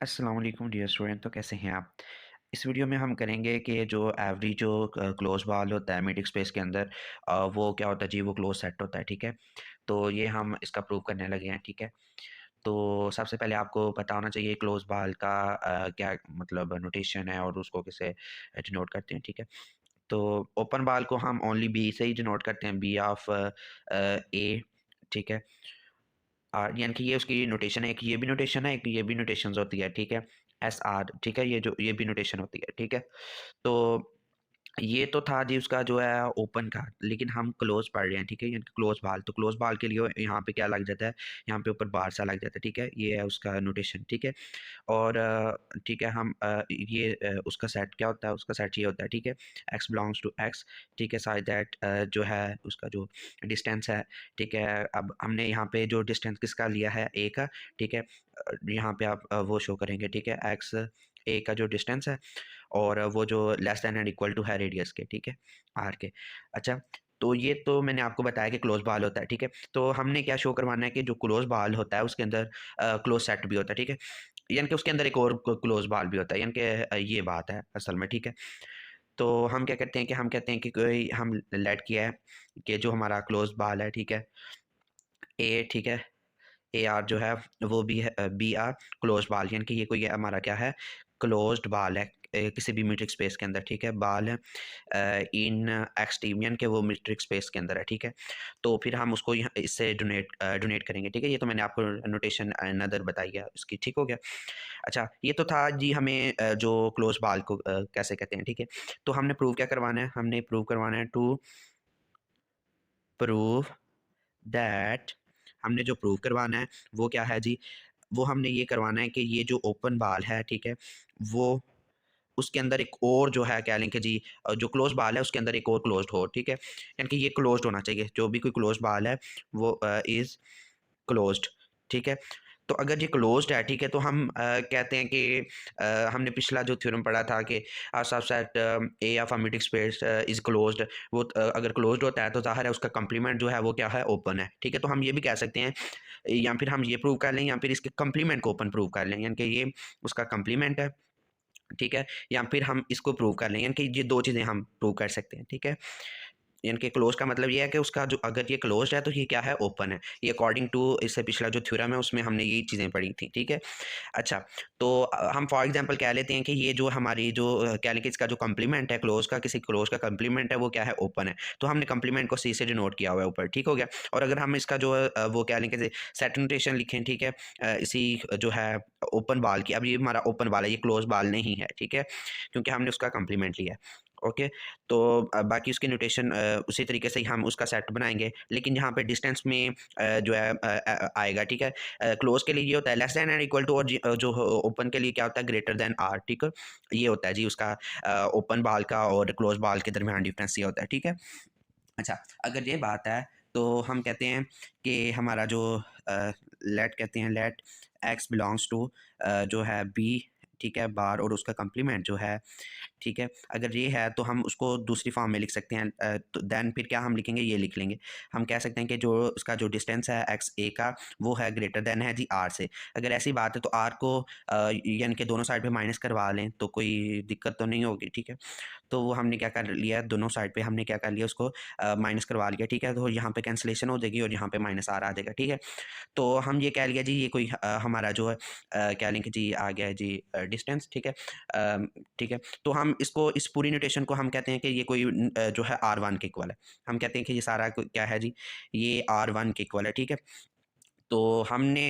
अस्सलाम वालेकुम dear student. तो कैसे हैं आप? इस वीडियो में हम करेंगे कि जो एवरी जो क्लोज बॉल होता है मीट्रिक स्पेस के अंदर, वो क्या होता है जी, वो क्लोज सेट होता है। ठीक है, तो ये हम इसका प्रूव करने लगे हैं। ठीक है, तो सबसे पहले आपको पता होना चाहिए क्लोज बॉल का क्या मतलब नोटेशन है और उसको कैसे डिनोट करते हैं। ठीक है, तो ओपन बॉल को हम ओनली बी से ही डिनोट करते हैं, बी ऑफ ए। ठीक है, यानी कि ये उसकी नोटेशन है, एक ये भी नोटेशन है, एक ये भी नोटेशंस होती है। ठीक है, एस आर। ठीक है, ये भी नोटेशन होती है। ठीक है, तो ये तो था जी उसका जो है ओपन का, लेकिन हम क्लोज पढ़ रहे हैं। ठीक है, यानी क्लोज बाल, तो क्लोज बाल के लिए यहाँ पे क्या लग जाता है, यहाँ पे ऊपर बार सा लग जाता है। ठीक है, ये है उसका नोटेशन। ठीक है, और ठीक है, हम ये उसका सेट क्या होता है, उसका सेट ये होता है। ठीक है, एक्स बिलोंग्स टू एक्स। ठीक है, साइड दैट जो है उसका जो डिस्टेंस है। ठीक है, अब हमने यहाँ पे जो डिस्टेंस किसका लिया है, ए का। ठीक है, यहाँ पे आप वो शो करेंगे। ठीक है, एक्स ए का जो डिस्टेंस है और वो जो less than and equal to है रेडियस के। ठीक है, आर के। अच्छा, तो ये तो मैंने आपको बताया कि क्लोज बॉल होता है। ठीक है, तो हमने क्या शो करवाना है कि जो क्लोज बॉल होता है उसके अंदर क्लोज सेट भी होता है। ठीक है, यानी कि उसके अंदर एक और क्लोज बॉल भी होता है, यानी कि ये बात है असल में। ठीक है, तो हम क्या करते हैं कि हम कहते हैं कि कोई हम लेट किया है कि जो हमारा क्लोज बॉल है। ठीक है, ए। ठीक है, ए आर जो है वो भी है बी आर क्लोज बाल, यानी कि ये कोई हमारा क्या है, क्लोज्ड बाल है किसी भी मीट्रिक स्पेस के अंदर। ठीक है, बाल है इन एक्स टीम, यानी कि वो मीट्रिक स्पेस के अंदर है। ठीक है, तो फिर हम उसको यहाँ इससे डोनेट करेंगे। ठीक है, ये तो मैंने आपको नोटेशन अनदर बताई है उसकी। ठीक हो गया। अच्छा, ये तो था जी हमें जो क्लोज बाल को कैसे कहते हैं। ठीक है, तो हमने प्रूव क्या करवाना है, हमने प्रूव करवाना है टू प्रूव दैट। हमने जो प्रूव करवाना है वो क्या है जी, वो हमने ये करवाना है कि ये जो ओपन बाल है। ठीक है, वो उसके अंदर एक और जो है क्या लें कि जी, जो क्लोज बाल है उसके अंदर एक और क्लोज्ड हो। ठीक है, यानी कि ये क्लोज्ड होना चाहिए, जो भी कोई क्लोज बाल है वो इज़ क्लोज्ड। ठीक है, तो अगर ये क्लोज्ड है, ठीक है, तो हम कहते हैं कि हमने पिछला जो थ्योरम पढ़ा था कि subset A of metric space is closed, वो अगर क्लोज्ड होता है तो ज़ाहिर है उसका कंप्लीमेंट जो है वो क्या है, ओपन है। ठीक है, तो हम ये भी कह सकते हैं, या फिर हम ये प्रूव कर लें, या फिर इसके कंप्लीमेंट को ओपन प्रूव कर लें, यानी कि ये उसका कंप्लीमेंट है। ठीक है, या फिर हम इसको प्रूव कर लें, यानी कि ये दो चीज़ें हम प्रूव कर सकते हैं। ठीक है, यानी कि क्लोज का मतलब ये है कि उसका जो अगर ये क्लोज्ड है तो ये क्या है, ओपन है। ये अकॉर्डिंग टू इससे पिछला जो थ्योरम है उसमें हमने ये चीज़ें पढ़ी थी। ठीक है, अच्छा, तो हम फॉर एग्जांपल कह लेते हैं कि ये जो हमारी जो कह लें कि इसका जो कम्प्लीमेंट है क्लोज का, किसी क्लोज का कम्प्लीमेंट है वो क्या है, ओपन है। तो हमने कम्प्लीमेंट को सी से डिनोट किया हुआ है ऊपर। ठीक हो गया, और अगर हम इसका जो वो कह लें कि सेट नोटेशन लिखें। ठीक है, इसी जो है ओपन बाल की, अब ये हमारा ओपन बाल है, ये क्लोज बाल नहीं है। ठीक है, क्योंकि हमने उसका कम्प्लीमेंट लिया है। ओके, तो बाकी उसकी नोटेशन उसी तरीके से ही हम उसका सेट बनाएंगे, लेकिन यहाँ पे डिस्टेंस में जो है आएगा। ठीक है, क्लोज के लिए ये होता है less than and equal to, और जो ओपन के लिए क्या होता है, ग्रेटर देन आर। ठीक है, ये होता है जी उसका ओपन बाल का और क्लोज बाल के दरमियान डिफरेंस ये होता है। ठीक है, अच्छा, अगर ये बात है तो हम कहते हैं कि हमारा जो लेट कहते हैं, लेट एक्स बिलोंग्स टू जो है बी। ठीक है, बार और उसका कंप्लीमेंट जो है। ठीक है, अगर ये है तो हम उसको दूसरी फॉर्म में लिख सकते हैं, तो देन फिर क्या हम लिखेंगे, ये लिख लेंगे। हम कह सकते हैं कि जो उसका जो डिस्टेंस है एक्स ए का, वो है ग्रेटर देन है जी आर से। अगर ऐसी बात है तो आर को यानी कि दोनों साइड पे माइनस करवा लें तो कोई दिक्कत तो नहीं होगी। ठीक है, तो वो हमने क्या कर लिया, दोनों साइड पे हमने क्या कर लिया, उसको माइनस करवा लिया। ठीक है, तो यहाँ पे कैंसिलेशन हो जाएगी और यहाँ पे माइनस आर आ जाएगा। ठीक है, तो हम ये कह लिया जी, ये कोई हमारा जो है क्या लेंगे जी, आ गया है जी डिस्टेंस। ठीक है, ठीक है, तो हम इसको, इस पूरी नोटेशन को हम कहते हैं कि ये कोई जो है आर वन के इक्वल है। हम कहते हैं कि ये सारा क्या है जी, ये आर वन के इक्वल है। ठीक है, तो हमने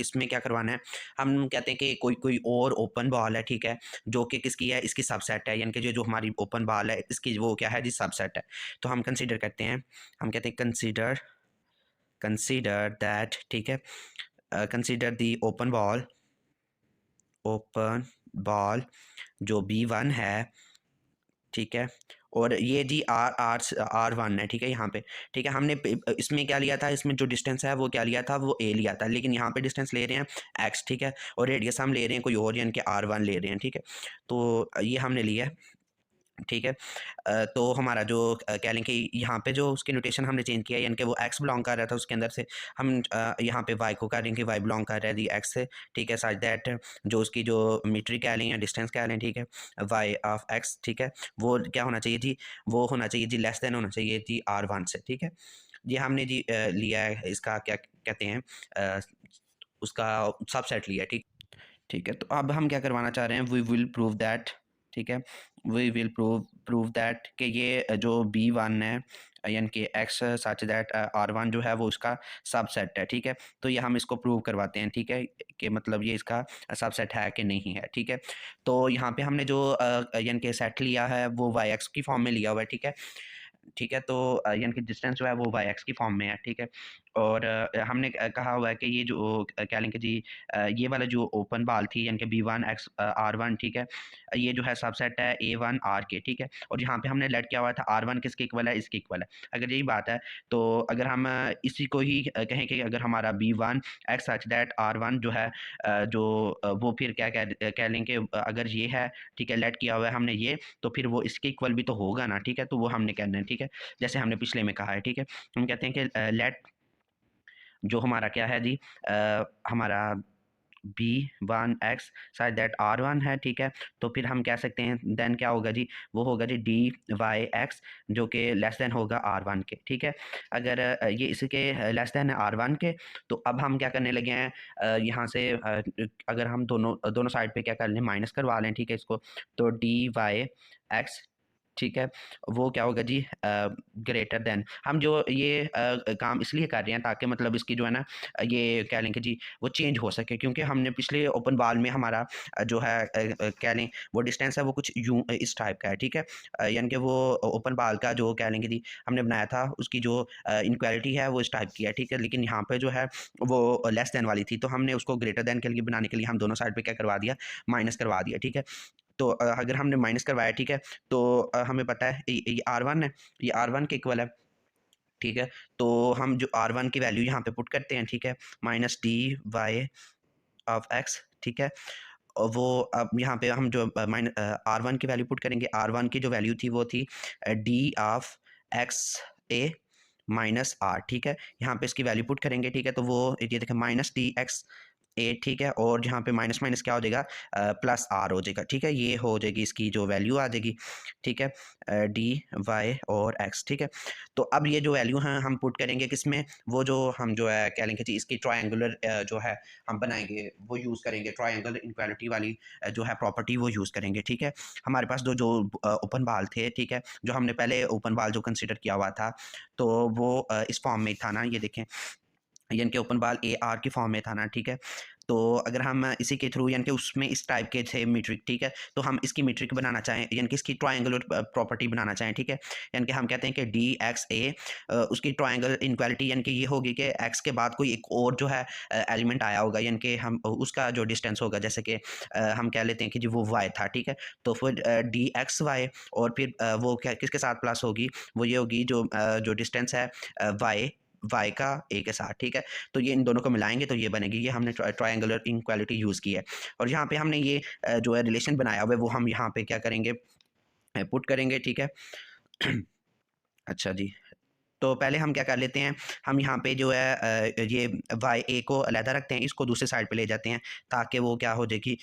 इसमें क्या करवाना है, हम कहते हैं कि कोई कोई और ओपन बॉल है। ठीक है, जो कि किसकी है, इसकी सबसेट है, यानी कि जो जो हमारी ओपन बॉल है इसकी वो क्या है जी, सबसेट है। तो हम कंसीडर करते हैं, हम कहते हैं कंसीडर कंसीडर दैट। ठीक है, कंसीडर दी ओपन बॉल जो बी वन है। ठीक है, और ये जी आर आर आर वन है। ठीक है, यहाँ पे ठीक है, हमने इसमें क्या लिया था, इसमें जो डिस्टेंस है वो क्या लिया था, वो ए लिया था, लेकिन यहाँ पे डिस्टेंस ले रहे हैं एक्स। ठीक है, और रेडियस हम ले रहे हैं कोई और, यानी कि आर वन ले रहे हैं। ठीक है, तो ये हमने लिया है। ठीक है। तो हमारा जो कह लें कि यहाँ पे जो उसकी नोटेशन हमने चेंज किया, यानी कि वो एक्स बिलोंग कर रहा था उसके अंदर से, हम यहाँ पे वाई को कह रहे हैं कि वाई बिलोंग कर रहा है दी एक्स से, ठीक है। सच दैट जो उसकी जो मीट्रिक कह लें या डिस्टेंस कह लें, ठीक है, वाई ऑफ एक्स, ठीक है, वो क्या होना चाहिए जी, वो होना चाहिए जी लेस देन होना चाहिए जी R1 से, ठीक है। ये हमने जी लिया है, इसका क्या कहते हैं, अ, उसका सबसेट लिया है, ठीक। ठीक है, तो अब हम क्या करवाना चाह रहे हैं, वी विल प्रूव दैट, ठीक है, वी विल प्रूव दैट कि ये जो B1 है, यानी कि एक्स सच दैट R1 जो है वो उसका सबसेट है, ठीक है। तो ये हम इसको प्रूव करवाते हैं, ठीक है, कि मतलब ये इसका सबसेट है कि नहीं है, ठीक है। तो यहाँ पे हमने जो यानी कि सेट लिया है वो वाई एक्स की फॉर्म में लिया हुआ है, ठीक है। ठीक है, तो यानी कि डिस्टेंस जो है वो वाई एक्स की फॉर्म में है, ठीक है। और हमने कहा हुआ है कि ये जो क्या लेंगे जी, ये वाला जो ओपन बॉल थी यानी कि B1 X R1, ठीक है, ये जो है सबसेट है A1 R के, ठीक है। और यहाँ पे हमने लेट किया हुआ था R1 किसके इक्वल है, इसके इक्वल है। अगर यही बात है तो अगर हम इसी को ही कहें कि अगर हमारा B1 X such that R1 जो है वो फिर क्या कह लें कि अगर ये है, ठीक है, लेट किया हुआ है हमने ये, तो फिर वो इसके इक्वल भी तो होगा ना, ठीक है। तो वो हमने कहना है, ठीक है, जैसे हमने पिछले में कहा है, ठीक है। हम कहते हैं कि लेट जो हमारा क्या है जी, हमारा B1 X such that R1 है, ठीक है। तो फिर हम कह सकते हैं देन क्या होगा जी, वो होगा जी DY(X) जो कि लेस देन होगा R1 के, ठीक है। अगर ये इसके लेस देन है R1 के, तो अब हम क्या करने लगे हैं, यहाँ से अगर हम दोनों दोनों साइड पे क्या कर लें, माइनस करवा लें, ठीक है, इसको। तो DY(X), ठीक है, वो क्या होगा जी, ग्रेटर देन। हम जो ये काम इसलिए कर रहे हैं ताकि मतलब इसकी जो है ना, ये कह लें कि जी वो चेंज हो सके, क्योंकि हमने पिछले ओपन बॉल में हमारा जो है कह लें वो डिस्टेंस है वो कुछ यूं इस टाइप का है, ठीक है। यानी कि वो ओपन बॉल का जो कह लेंगे जी हमने बनाया था, उसकी जो इनक्वालिटी है वो इस टाइप की है, ठीक है। लेकिन यहाँ पे जो है वो लेस देन वाली थी, तो हमने उसको ग्रेटर देन के लिए बनाने के लिए हम दोनों साइड पे क्या करवा दिया, माइनस करवा दिया, ठीक है। तो अगर हमने माइनस करवाया, ठीक है, तो हमें पता है ये R1 है, ये R1 के इक्वल है, ठीक है। तो हम जो R1 की वैल्यू यहाँ पे पुट करते हैं, ठीक है, माइनस DY(X), ठीक है। और वो अब यहाँ पे हम जो R1 की वैल्यू पुट करेंगे, R1 की जो वैल्यू थी वो थी D(X)A माइनस R, ठीक है। यहाँ पे इसकी वैल्यू पुट करेंगे, ठीक है, तो वो ये देखें माइनस DX(A), ठीक है, और यहाँ पे माइनस माइनस क्या हो जाएगा, प्लस R हो जाएगा, ठीक है। ये हो जाएगी इसकी जो वैल्यू आ जाएगी, ठीक है, DY(X), ठीक है। तो अब ये जो वैल्यू हैं हम पुट करेंगे किसमें, वो जो हम जो है कह लेंगे जी इसकी ट्रायंगुलर जो है हम बनाएंगे, वो यूज़ करेंगे, ट्रायंगल इनक्वालिटी वाली जो है प्रॉपर्टी वो यूज़ करेंगे, ठीक है। हमारे पास जो ओपन बाल थे, ठीक है, जो हमने पहले ओपन बाल जो कंसिडर किया हुआ था, तो वो इस फॉर्म में था ना, ये देखें, यानी कि ओपन बॉल AR की फॉर्म में था ना, ठीक है। तो अगर हम इसी के थ्रू यानी कि उसमें इस टाइप के थे मीट्रिक, ठीक है, तो हम इसकी मीट्रिक बनाना चाहें यानी कि इसकी ट्रायंगुलर प्रॉपर्टी बनाना चाहें, ठीक है, यानी कि हम कहते हैं कि DXA उसकी ट्रायंगल इनक्वालिटी यानी कि ये होगी कि एक्स के बाद कोई एक और जो है एलिमेंट आया होगा, यानी कि हम उसका जो डिस्टेंस होगा, जैसे कि हम कह लेते हैं कि जी वो Y था, ठीक है। तो फिर DXY और फिर वो क्या किसके साथ प्लस होगी, वो ये होगी जो डिस्टेंस है Y का A के साथ, ठीक है। तो ये इन दोनों को मिलाएंगे तो ये बनेगी, ये हमने ट्रायंगुलर इनक्वालिटी यूज़ की है। और यहाँ पे हमने ये जो है रिलेशन बनाया हुआ है वो हम यहाँ पे क्या करेंगे, पुट करेंगे, ठीक है। अच्छा जी, तो पहले हम क्या कर लेते हैं, हम यहाँ पे जो है ये YA को अलहदा रखते हैं, इसको दूसरे साइड पे ले जाते हैं, ताकि वो क्या हो जाए कि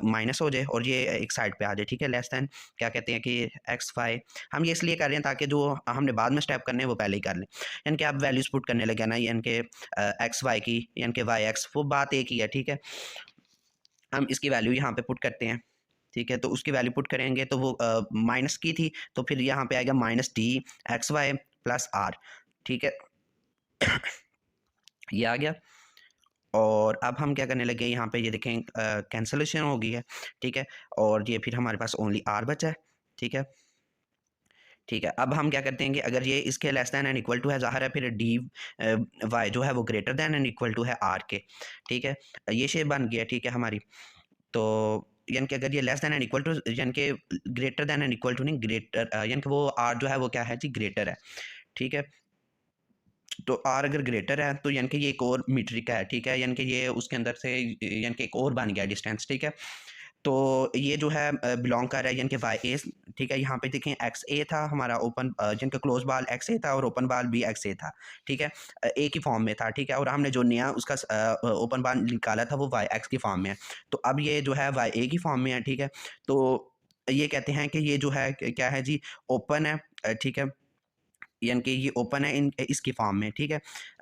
माइनस हो जाए और ये एक साइड पे आ जाए, ठीक है, लेस दैन क्या कहते हैं कि XY। हम ये इसलिए कर रहे हैं ताकि जो हमने बाद में स्टेप करने हैं वो पहले ही कर लें, यानी कि आप वैल्यूज़ पुट करने लगे ना, यानी कि XY की, यानी कि YX, वो बात एक ही है, ठीक है। हम इसकी वैल्यू यहाँ पे पुट करते हैं, ठीक है, तो उसकी वैल्यू पुट करेंगे तो वो माइनस की थी, तो फिर यहाँ पे आएगा -DXY प्लस R, ठीक है। ये आ गया। और अब हम क्या करने लगे, यहाँ पे ये देखें कैंसलेशन हो गई है, ठीक है, और ये फिर हमारे पास ओनली R बचा है, ठीक है। ठीक है, अब हम क्या करते हैं कि अगर ये इसके less than and equal to है, ज़ाहिर है फिर DY जो है वो greater than and equal to है R के, ठीक है। ये शेप बन गया, ठीक है हमारी। तो यानी कि अगर ये less than and equal to, यानी कि greater than and equal to नहीं, ग्रेटर यानी कि वो R जो है वो क्या है जी, ग्रेटर है, ठीक है। तो R अगर ग्रेटर है तो यानी कि ये एक और मीट्रिक है, ठीक है, यानी कि ये उसके अंदर से यानी कि एक और बन गया डिस्टेंस, ठीक है। तो ये जो है बिलॉन्ग कर रहा है यानी कि वाई ए, ठीक है। यहाँ पे देखें एक्स ए था हमारा ओपन, यानी कि क्लोज बाल एक्स ए था और ओपन बाल भी एक्स ए था, ठीक है। ए की फॉर्म में था, ठीक है। और हमने जो नया उसका ओपन बाल निकाला था वो वाई एक्स की फॉर्म में है। तो अब ये जो है वाई ए की फॉर्म में है, ठीक है। तो ये कहते हैं कि ये जो है क्या है जी, ओपन है, ठीक है। यानी कि ये ओपन है इन इसकी फॉर्म में, ठीक है।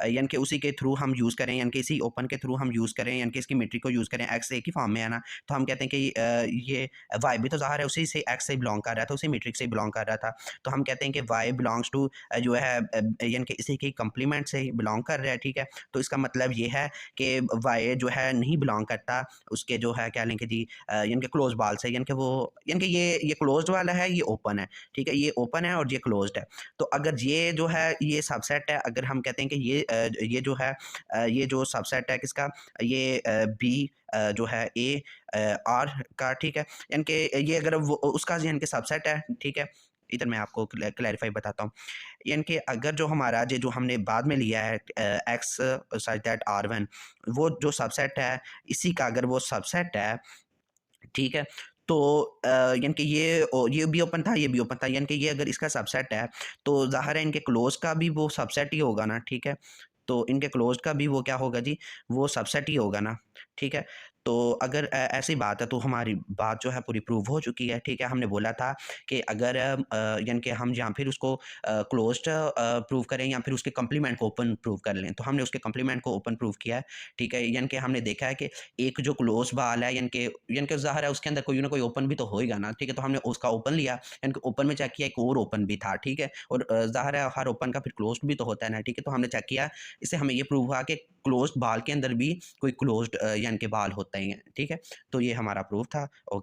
यानी कि उसी के थ्रू हम यूज़ करें, यानी कि इसी ओपन के थ्रू हम यूज़ करें, यानी कि इसकी मीट्रिक को यूज़ करें, एक्स ए की फॉर्म में है ना। तो हम कहते हैं कि ये वाई भी तो ज़ाहिर है उसी से एक्स से बिलोंग कर रहा था, उसी मीट्रिक से बिलोंग कर रहा था। तो हम कहते हैं कि वाई बिलोंग्स टू जो है यानी कि इसी की कंप्लीमेंट से बिलोंग कर रहा है, ठीक है। तो इसका मतलब ये है कि वाई जो है नहीं बिलोंग करता उसके जो है क्या लेंगे जी, यानी कि क्लोज बाल से, यानी कि वो, यानी कि ये क्लोज्ड वाला है, ये ओपन है, ठीक है। ये ओपन है और ये क्लोज्ड है। तो अगर ये जो है ये सबसेट है, अगर हम कहते हैं कि ये जो है ये जो सबसेट है किसका, ये बी जो है ए आर का, ठीक है। यानी कि ये अगर वो उसका यानी कि सबसेट है, ठीक है। इधर मैं आपको क्लैरिफाई बताता हूँ। यानी कि अगर जो हमारा ये जो हमने बाद में लिया है X such that R one, वो जो सबसेट है इसी का अगर वो सबसेट है, ठीक है। तो यानी कि ये भी ओपन था, ये भी ओपन था, यानी कि ये अगर इसका सबसेट है, तो ज़ाहिर है इनके क्लोज़ का भी वो सबसेट ही होगा ना, ठीक है। तो इनके क्लोज़ का भी वो क्या होगा जी, वो सबसेट ही होगा ना, ठीक है। तो अगर ऐसी बात है तो हमारी बात जो है पूरी प्रूव हो चुकी है, ठीक है। हमने बोला था कि अगर यानी कि हम या फिर उसको क्लोज़्ड प्रूव करें या फिर उसके कॉम्प्लीमेंट को ओपन प्रूव कर लें, तो हमने उसके कॉम्प्लीमेंट को ओपन प्रूव किया है, ठीक है। यानी कि हमने देखा है कि एक जो क्लोज़ बाल है, यानी कि ज़ाहिर है उसके अंदर कोई ना कोई ओपन भी तो होएगा ना, ठीक है। तो हमने उसका ओपन लिया, यानी कि ओपन में चेक किया एक और ओपन भी था, ठीक है। और ज़ाहिर है हर ओपन का फिर क्लोज़्ड भी तो होता है ना, ठीक है। तो हमने चेक किया, इससे हमें ये प्रूव हुआ कि क्लोज़्ड बाल के अंदर भी कोई क्लोज़्ड यानी कि बाल होते हैं, ठीक है। तो ये हमारा प्रूफ था। ओ